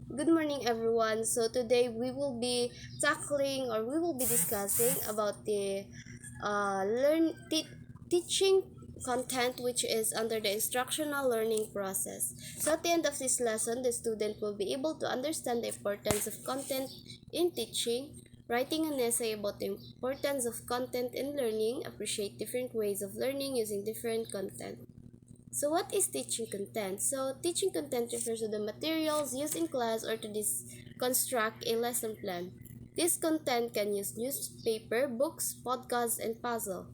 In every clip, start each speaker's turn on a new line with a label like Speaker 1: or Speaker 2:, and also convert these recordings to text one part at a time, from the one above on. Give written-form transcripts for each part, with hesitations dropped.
Speaker 1: Good morning, everyone. So today we will be tackling or we will be discussing about the teaching content which is under the instructional learning process. So at the end of this lesson, the student will be able to understand the importance of content in teaching, writing an essay about the importance of content in learning, appreciate different ways of learning using different content. So what is teaching content? So teaching content refers to the materials used in class or to construct a lesson plan. This content can use newspaper, books, podcasts, and puzzle.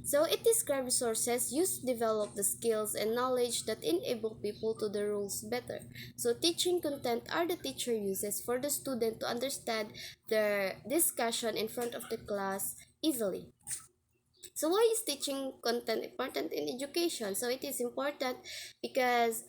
Speaker 1: So it describes sources used to develop the skills and knowledge that enable people to the rules better. So teaching content are the teacher uses for the student to understand their discussion in front of the class easily. So why is teaching content important in education? So it is important because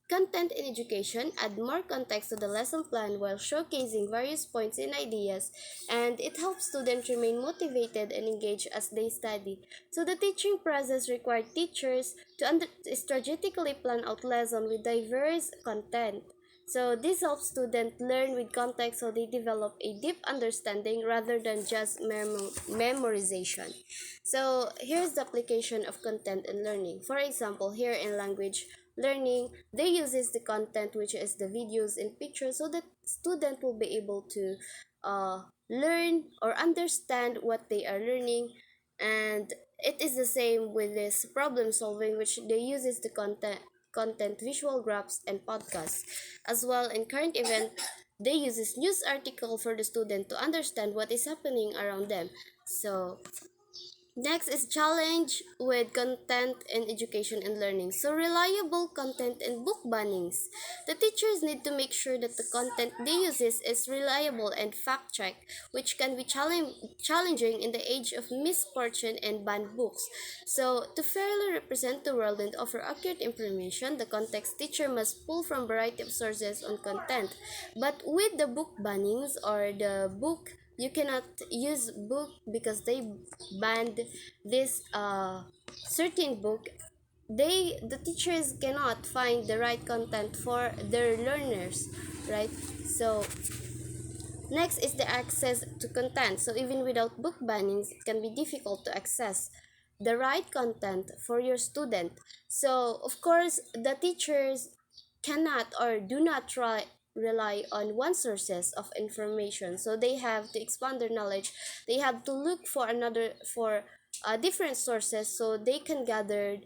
Speaker 1: content in education add more context to the lesson plan while showcasing various points and ideas, and it helps students remain motivated and engaged as they study. So the teaching process requires teachers to strategically plan out lessons with diverse content. So this helps students learn with context so they develop a deep understanding rather than just memorization. So here's the application of content in learning. For example, here in language learning, they uses the content which is the videos and pictures so that student will be able to learn or understand what they are learning, and it is the same with this problem solving which they uses the content visual graphs and podcasts as well. In current event, they uses news article for the student to understand what is happening around them. So next is challenge with content in education and learning. So reliable content and book bannings. The teachers need to make sure that the content they use is reliable and fact checked, which can be challenging in the age of misfortune and banned books. So to fairly represent the world and offer accurate information, the context teacher must pull from variety of sources on content. But with the book bannings or the book, you cannot use book because they banned this certain book. The teachers cannot find the right content for their learners, right? So next is the access to content. So even without book bannings, it can be difficult to access the right content for your student. So of course the teachers cannot or do not rely on one sources of information, so they have to expand their knowledge. They have to look for another for different sources so they can gather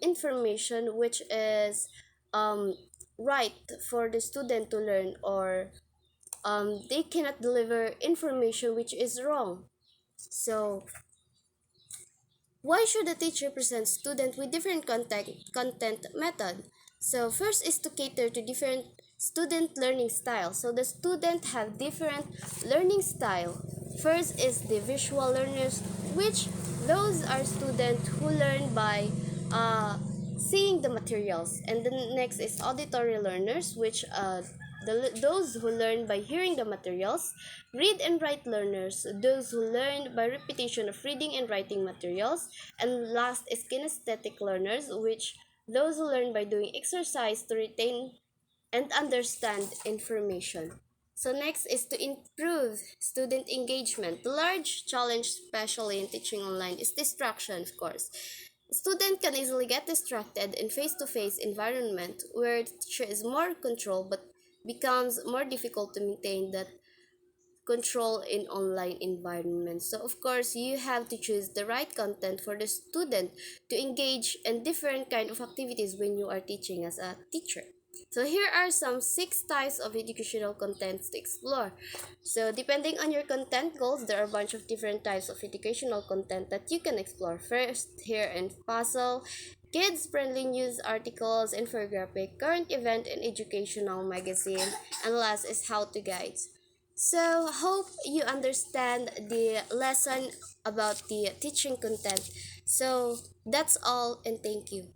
Speaker 1: information which is um, right for the student to learn, or they cannot deliver information which is wrong. So why should a teacher present student with different content method? So first is to cater to different student learning styles. So the student have different learning style. First is the visual learners, which those are students who learn by seeing the materials, and the next is auditory learners, which those who learn by hearing the materials. Read and write learners, those who learn by repetition of reading and writing materials. And last is kinesthetic learners, which those who learn by doing exercise to retain and understand information. So next is to improve student engagement. The large challenge, especially in teaching online, is distraction, of course. Student can easily get distracted in face-to-face environment where the teacher is more controlled, but becomes more difficult to maintain that control in online environments. So of course, you have to choose the right content for the student to engage in different kind of activities when you are teaching as a teacher. So here are some 6 types of educational contents to explore. So depending on your content goals, there are a bunch of different types of educational content that you can explore. First, here in puzzle, kids-friendly news articles, infographic, current event, and educational magazine. And last is how-to guides. So, hope you understand the lesson about the teaching content. So, that's all, and thank you.